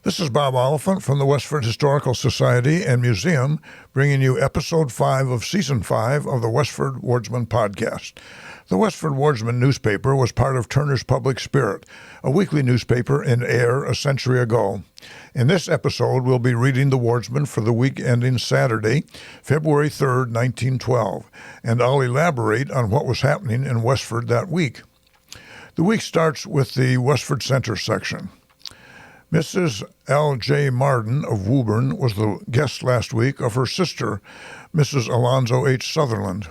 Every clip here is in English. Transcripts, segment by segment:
This is Bob Oliphant from the Westford Historical Society and Museum, bringing you Episode 5 of Season 5 of the Westford Wardsman podcast. The Westford Wardsman newspaper was part of Turner's Public Spirit, a weekly newspaper in Ayer a century ago. In this episode, we'll be reading the Wardsman for the week ending Saturday, February 3rd, 1912, and I'll elaborate on what was happening in Westford that week. The week starts with the Westford Center section. Mrs. L.J. Marden of Woburn was the guest last week of her sister, Mrs. Alonzo H. Sutherland.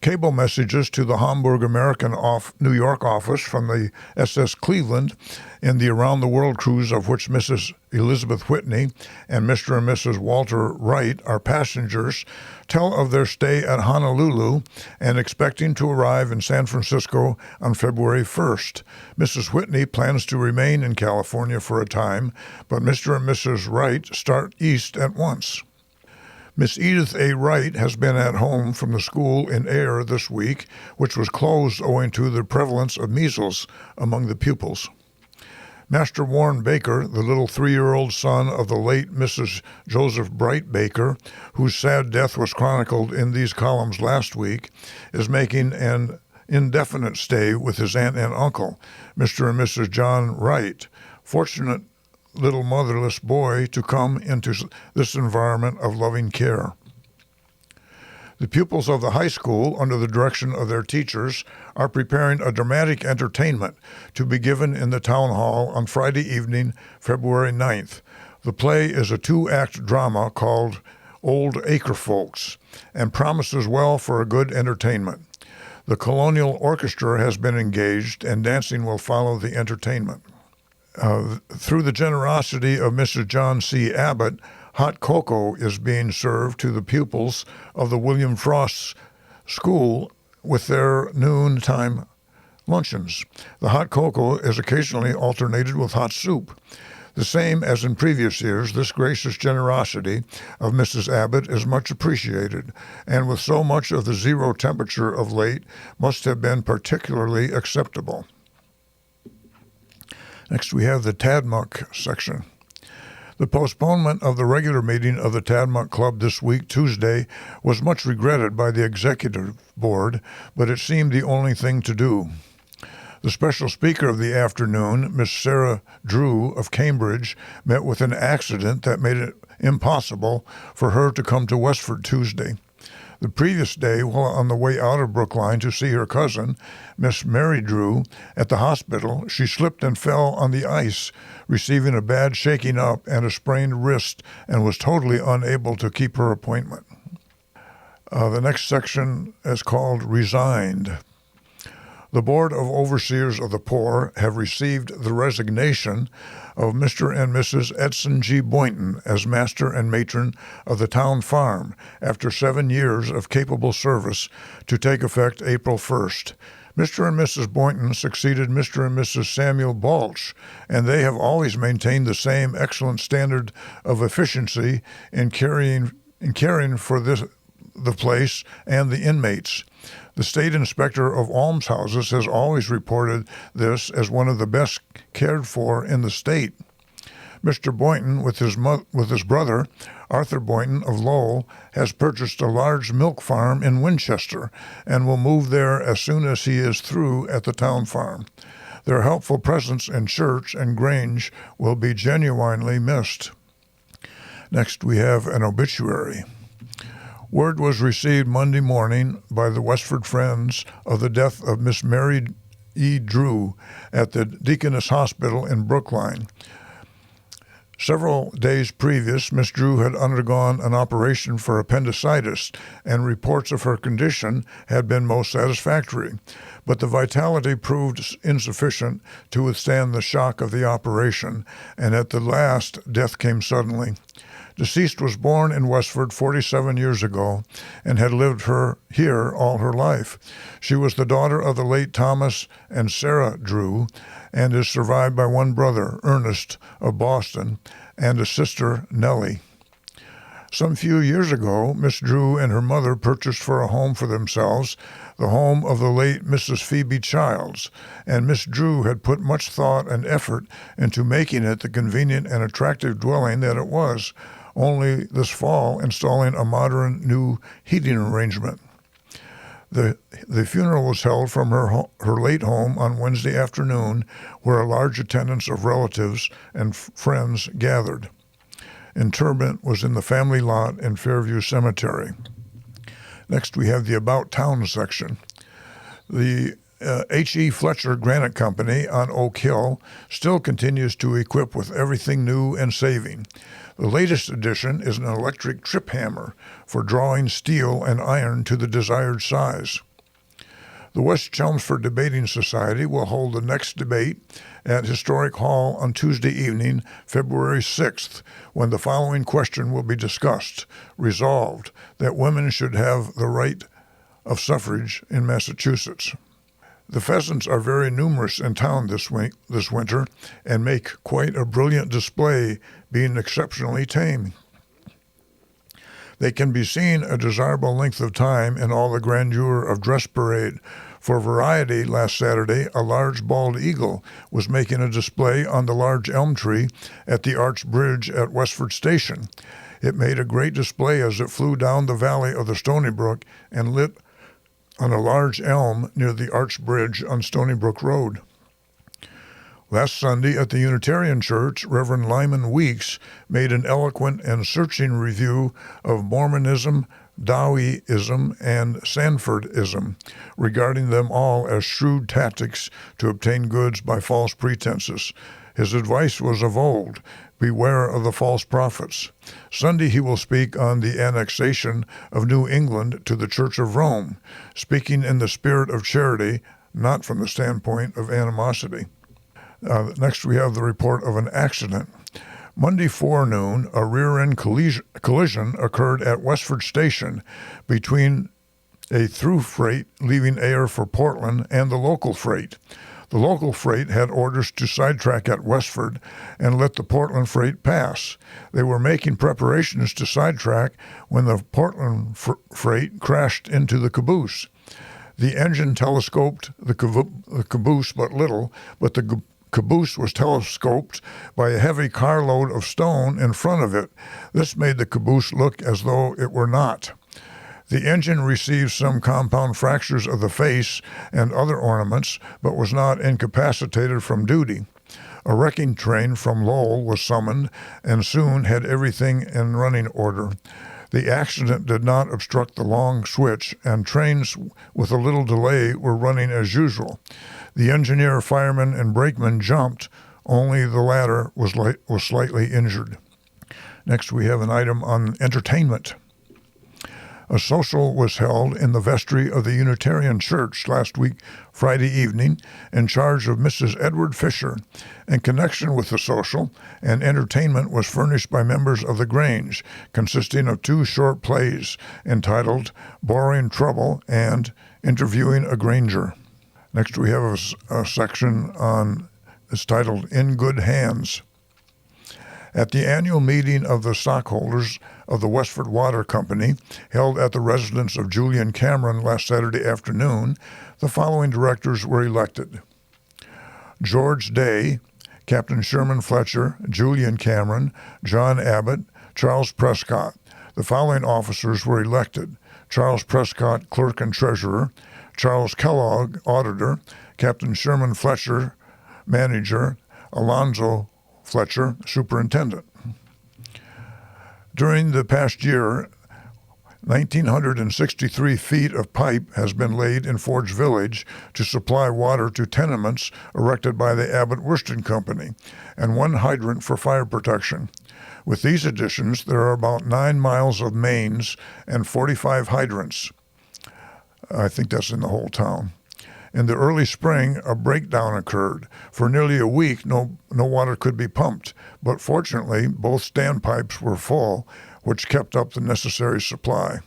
Cable messages to the Hamburg American New York office from the SS Cleveland in the Around the World cruise, of which Mrs. Elizabeth Whitney and Mr. and Mrs. Walter Wright are passengers, tell of their stay at Honolulu and expecting to arrive in San Francisco on February 1st. Mrs. Whitney plans to remain in California for a time, but Mr. and Mrs. Wright start east at once. Miss Edith A. Wright has been at home from the school in Ayer this week, which was closed owing to the prevalence of measles among the pupils. Master Warren Baker, the little 3-year-old son of the late Mrs. Joseph Bright Baker, whose sad death was chronicled in these columns last week, is making an indefinite stay with his aunt and uncle, Mr. and Mrs. John Wright. Fortunate little motherless boy to come into this environment of loving care. The pupils of the high school, under the direction of their teachers, are preparing a dramatic entertainment to be given in the town hall on Friday evening, February 9th. The play is a 2-act drama called Old Acre Folks and promises well for a good entertainment. The Colonial Orchestra has been engaged and dancing will follow the entertainment. Through the generosity of Mrs. John C. Abbott, hot cocoa is being served to the pupils of the William Frost School with their noontime luncheons. The hot cocoa is occasionally alternated with hot soup. The same as in previous years, this gracious generosity of Mrs. Abbott is much appreciated, and with so much of the zero temperature of late, must have been particularly acceptable. Next, we have the Tadmuck section. The postponement of the regular meeting of the Tadmuck Club this week, Tuesday, was much regretted by the executive board, but it seemed the only thing to do. The special speaker of the afternoon, Miss Sarah Drew of Cambridge, met with an accident that made it impossible for her to come to Westford Tuesday. The previous day, while on the way out of Brookline to see her cousin, Miss Mary Drew, at the hospital, she slipped and fell on the ice, receiving a bad shaking up and a sprained wrist, and was totally unable to keep her appointment. The next section is called Resigned. The Board of Overseers of the Poor have received the resignation of Mr. and Mrs. Edson G. Boynton as master and matron of the town farm after 7 years of capable service to take effect April 1st. Mr. and Mrs. Boynton succeeded Mr. and Mrs. Samuel Balch, and they have always maintained the same excellent standard of efficiency in caring for the place and the inmates. The State Inspector of Almshouses has always reported this as one of the best cared for in the state. Mr. Boynton, with his brother, Arthur Boynton of Lowell, has purchased a large milk farm in Winchester and will move there as soon as he is through at the town farm. Their helpful presence in church and grange will be genuinely missed. Next, we have an obituary. Word was received Monday morning by the Westford Friends of the death of Miss Mary E. Drew at the Deaconess Hospital in Brookline. Several days previous, Miss Drew had undergone an operation for appendicitis, and reports of her condition had been most satisfactory, but the vitality proved insufficient to withstand the shock of the operation, and at the last, death came suddenly. Deceased was born in Westford 47 years ago and had lived here all her life. She was the daughter of the late Thomas and Sarah Drew and is survived by one brother, Ernest, of Boston, and a sister, Nellie. Some few years ago, Miss Drew and her mother purchased for a home for themselves the home of the late Mrs. Phoebe Childs, and Miss Drew had put much thought and effort into making it the convenient and attractive dwelling that it was, only this fall installing a modern new heating arrangement. The funeral was held from her late home on Wednesday afternoon, where a large attendance of relatives and friends gathered. Interment was in the family lot in Fairview Cemetery. Next, we have the About Town section. The H.E. Fletcher Granite Company on Oak Hill still continues to equip with everything new and saving. The latest addition is an electric trip hammer for drawing steel and iron to the desired size. The West Chelmsford Debating Society will hold the next debate at Historic Hall on Tuesday evening, February 6th, when the following question will be discussed: resolved that women should have the right of suffrage in Massachusetts. The pheasants are very numerous in town this winter and make quite a brilliant display, being exceptionally tame. They can be seen a desirable length of time in all the grandeur of dress parade. For variety, last Saturday, a large bald eagle was making a display on the large elm tree at the arch bridge at Westford Station. It made a great display as it flew down the valley of the Stony Brook and lit on a large elm near the arch bridge on Stony Brook Road. Last Sunday at the Unitarian Church, Reverend Lyman Weeks made an eloquent and searching review of Mormonism, Dowieism, and Sanfordism, regarding them all as shrewd tactics to obtain goods by false pretenses. His advice was of old: beware of the false prophets. Sunday he will speak on the annexation of New England to the Church of Rome, speaking in the spirit of charity, not from the standpoint of animosity. Next, we have the report of an accident. Monday forenoon, a rear-end collision occurred at Westford Station between a through freight leaving Ayer for Portland and the local freight. The local freight had orders to sidetrack at Westford and let the Portland freight pass. They were making preparations to sidetrack when the Portland freight crashed into the caboose. The engine telescoped the caboose but little, but the caboose was telescoped by a heavy carload of stone in front of it. This made the caboose look as though it were not. The engine received some compound fractures of the face and other ornaments, but was not incapacitated from duty. A wrecking train from Lowell was summoned and soon had everything in running order. The accident did not obstruct the long switch, and trains with a little delay were running as usual. The engineer, fireman, and brakeman jumped. Only the latter was slightly injured. Next, we have an item on entertainment. A social was held in the vestry of the Unitarian Church last week, Friday evening, in charge of Mrs. Edward Fisher. In connection with the social, an entertainment was furnished by members of the Grange, consisting of 2 short plays entitled Boring Trouble and Interviewing a Granger. Next, we have a section it's titled In Good Hands. At the annual meeting of the stockholders of the Westford Water Company, held at the residence of Julian Cameron last Saturday afternoon, the following directors were elected: George Day, Captain Sherman Fletcher, Julian Cameron, John Abbott, Charles Prescott. The following officers were elected: Charles Prescott, Clerk and Treasurer; Charles Kellogg, Auditor; Captain Sherman Fletcher, Manager; Alonzo Fletcher, Superintendent. During the past year, 1,963 feet of pipe has been laid in Forge Village to supply water to tenements erected by the Abbott-Worsted Company, and 1 hydrant for fire protection. With these additions, there are about 9 miles of mains and 45 hydrants. I think that's in the whole town. In the early spring, a breakdown occurred. For nearly a week, no water could be pumped, but fortunately, both standpipes were full, which kept up the necessary supply.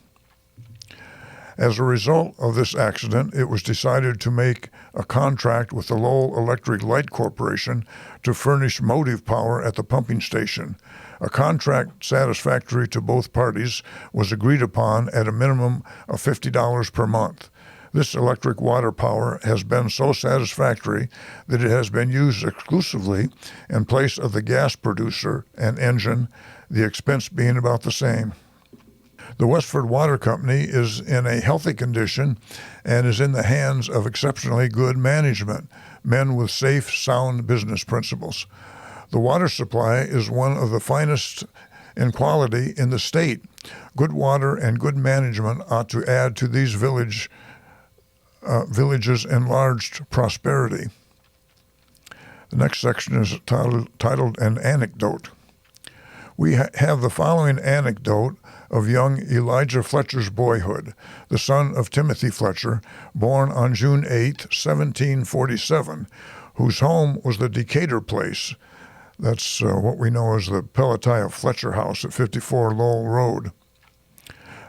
As a result of this accident, it was decided to make a contract with the Lowell Electric Light Corporation to furnish motive power at the pumping station. A contract satisfactory to both parties was agreed upon at a minimum of $50 per month. This electric water power has been so satisfactory that it has been used exclusively in place of the gas producer and engine, the expense being about the same. The Westford Water Company is in a healthy condition and is in the hands of exceptionally good management, men with safe, sound business principles. The water supply is one of the finest in quality in the state. Good water and good management ought to add to these villages' enlarged prosperity. The next section is titled An Anecdote. We have the following anecdote of young Elijah Fletcher's boyhood, the son of Timothy Fletcher, born on June 8, 1747, whose home was the Decatur Place. That's what we know as the Pelatiah Fletcher House at 54 Lowell Road,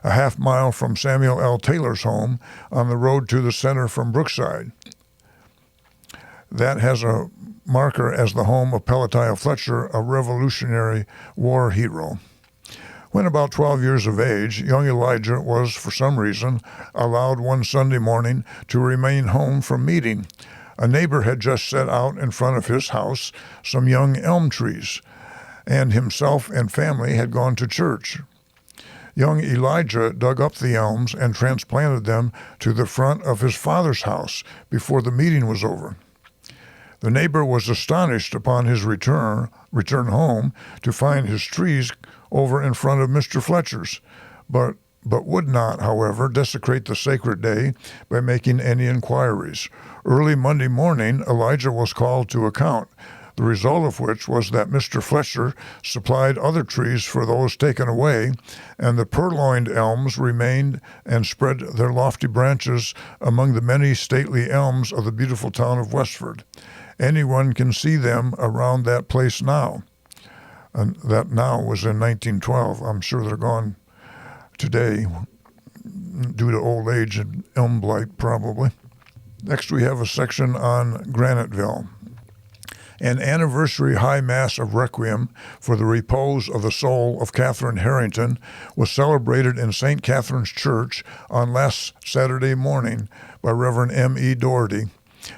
a half mile from Samuel L. Taylor's home on the road to the center from Brookside. That has a marker as the home of Pelatiah Fletcher, a Revolutionary War hero. When about 12 years of age, young Elijah was, for some reason, allowed one Sunday morning to remain home from meeting. A neighbor had just set out in front of his house some young elm trees, and himself and family had gone to church. Young Elijah dug up the elms and transplanted them to the front of his father's house before the meeting was over. The neighbor was astonished upon his return home to find his trees over in front of Mr. Fletcher's, but would not, however, desecrate the sacred day by making any inquiries. Early Monday morning, Elijah was called to account, the result of which was that Mr. Fletcher supplied other trees for those taken away, and the purloined elms remained and spread their lofty branches among the many stately elms of the beautiful town of Westford. Anyone can see them around that place now. And that now was in 1912. I'm sure they're gone today due to old age and elm blight, probably. Next, we have a section on Graniteville. An anniversary high mass of requiem for the repose of the soul of Catherine Harrington was celebrated in St. Catherine's Church on last Saturday morning by Reverend M.E. Doherty.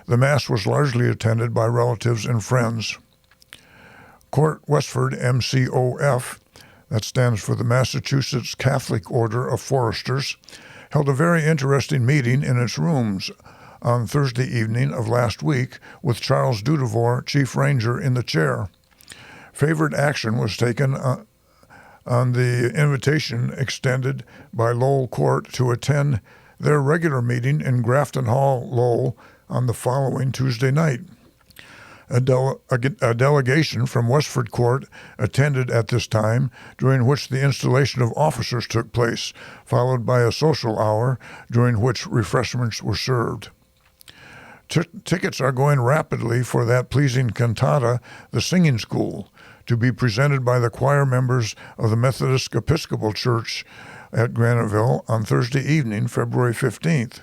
The mass was largely attended by relatives and friends. Court Westford, MCOF, that stands for the Massachusetts Catholic Order of Foresters, held a very interesting meeting in its rooms on Thursday evening of last week with Charles Dudevore, Chief Ranger, in the chair. Favored action was taken on the invitation extended by Lowell Court to attend their regular meeting in Grafton Hall, Lowell, on the following Tuesday night. A delegation from Westford Court attended at this time, during which the installation of officers took place, followed by a social hour during which refreshments were served. Tickets are going rapidly for that pleasing cantata, The Singing School, to be presented by the choir members of the Methodist Episcopal Church at Graniteville on Thursday evening, February 15th.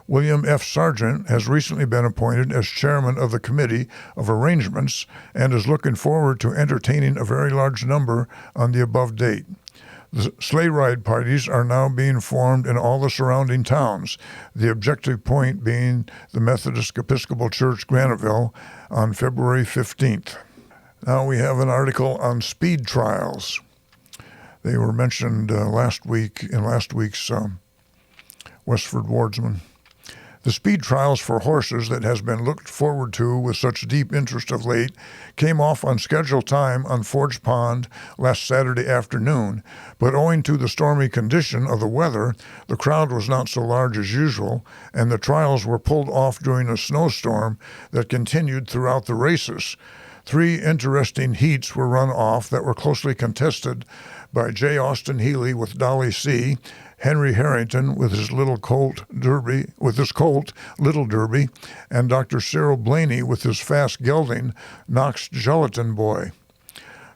William F. Sargent has recently been appointed as chairman of the Committee of Arrangements and is looking forward to entertaining a very large number on the above date. The sleigh ride parties are now being formed in all the surrounding towns, the objective point being the Methodist Episcopal Church, Graniteville, on February 15th. Now we have an article on speed trials. They were mentioned last week's Westford Wardsman. The speed trials for horses that has been looked forward to with such deep interest of late came off on scheduled time on Forge Pond last Saturday afternoon, but owing to the stormy condition of the weather, the crowd was not so large as usual, and the trials were pulled off during a snowstorm that continued throughout the races. 3 interesting heats were run off that were closely contested by J. Austin Healy with Dolly C., Henry Harrington with his colt, Little Derby, and Dr. Cyril Blaney with his fast gelding, Knox Gelatin Boy.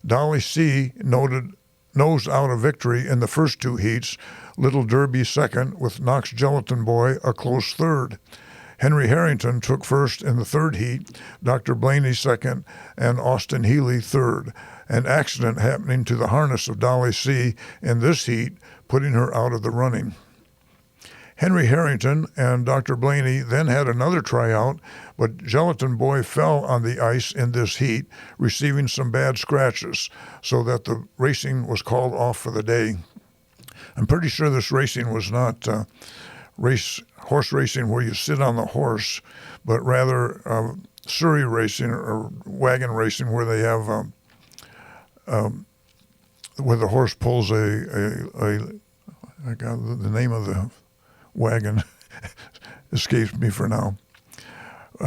Dolly C. noted nosed out a victory in the first two heats, Little Derby second, with Knox Gelatin Boy a close third. Henry Harrington took first in the third heat, Dr. Blaney second, and Austin Healy third. An accident happening to the harness of Dolly C. in this heat, putting her out of the running. Henry Harrington and Dr. Blaney then had another tryout, but Gelatin Boy fell on the ice in this heat, receiving some bad scratches, so that the racing was called off for the day. I'm pretty sure this racing was not horse racing where you sit on the horse, but rather surrey racing or wagon racing where they have where the horse pulls I got the name of the wagon escapes me for now.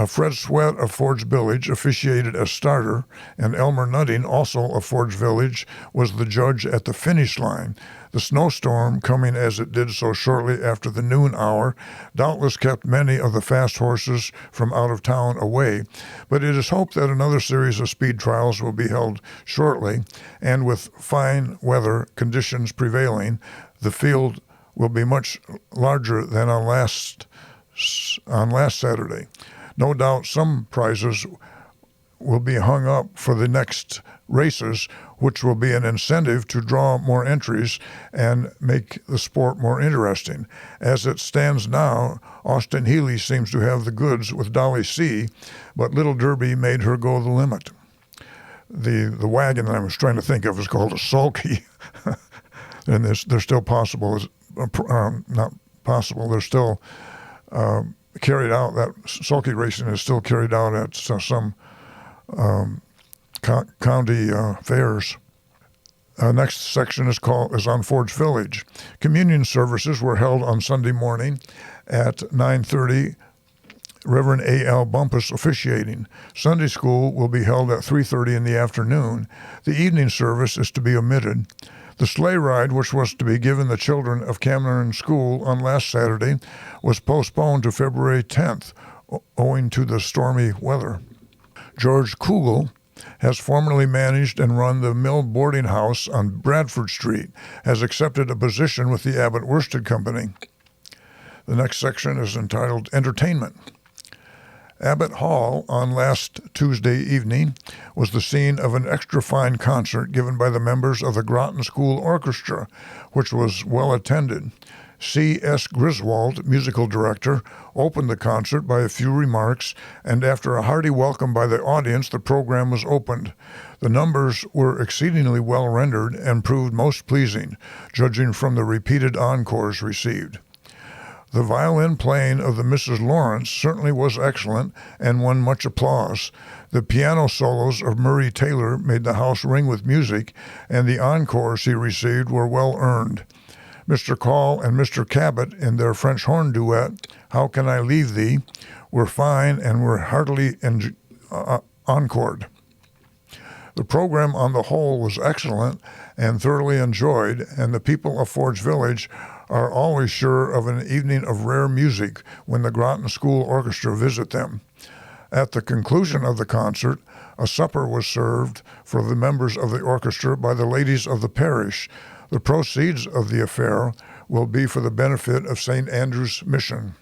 Fred Sweat of Ford's Village officiated as starter, and Elmer Nutting, also of Ford's Village, was the judge at the finish line. The snowstorm, coming as it did so shortly after the noon hour, doubtless kept many of the fast horses from out of town away, but it is hoped that another series of speed trials will be held shortly, and with fine weather conditions prevailing, the field will be much larger than on last Saturday. No doubt some prizes will be hung up for the next races, which will be an incentive to draw more entries and make the sport more interesting. As it stands now, Austin Healy seems to have the goods with Dolly C., but Little Derby made her go the limit. The wagon that I was trying to think of is called a sulky, and they're still possible. Not possible. They're still carried out. That sulky racing is still carried out at some county fairs. Next section is on Ford's Village. Communion services were held on Sunday morning at 9:30. Reverend A.L. Bumpus officiating. Sunday school will be held at 3:30 in the afternoon. The evening service is to be omitted. The sleigh ride, which was to be given the children of Cameron School on last Saturday, was postponed to February 10th, owing to the stormy weather. George Kugel has formerly managed and run the Mill Boarding House on Bradford Street, has accepted a position with the Abbott Worsted Company. The next section is entitled Entertainment. Abbott Hall on last Tuesday evening was the scene of an extra-fine concert given by the members of the Groton School Orchestra, which was well attended. C.S. Griswold, musical director, opened the concert by a few remarks, and after a hearty welcome by the audience, the program was opened. The numbers were exceedingly well rendered and proved most pleasing, judging from the repeated encores received. The violin playing of the Mrs. Lawrence certainly was excellent and won much applause. The piano solos of Murray Taylor made the house ring with music, and the encores he received were well earned. Mr. Call and Mr. Cabot, in their French horn duet, How Can I Leave Thee, were fine and were heartily encored. The program on the whole was excellent and thoroughly enjoyed, and the people of Ford's Village are always sure of an evening of rare music when the Groton School Orchestra visit them. At the conclusion of the concert, a supper was served for the members of the orchestra by the ladies of the parish. The proceeds of the affair will be for the benefit of St. Andrew's Mission.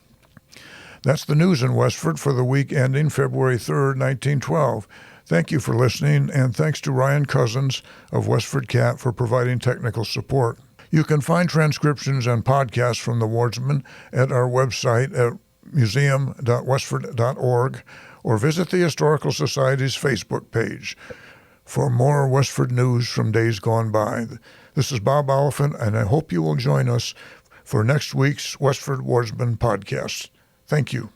That's the news in Westford for the week ending February 3rd, 1912. Thank you for listening, and thanks to Ryan Cousins of WestfordCAT for providing technical support. You can find transcriptions and podcasts from the Wardsman at our website at museum.westford.org or visit the Historical Society's Facebook page for more Westford news from days gone by. This is Bob Oliphant, and I hope you will join us for next week's Westford Wardsman podcast. Thank you.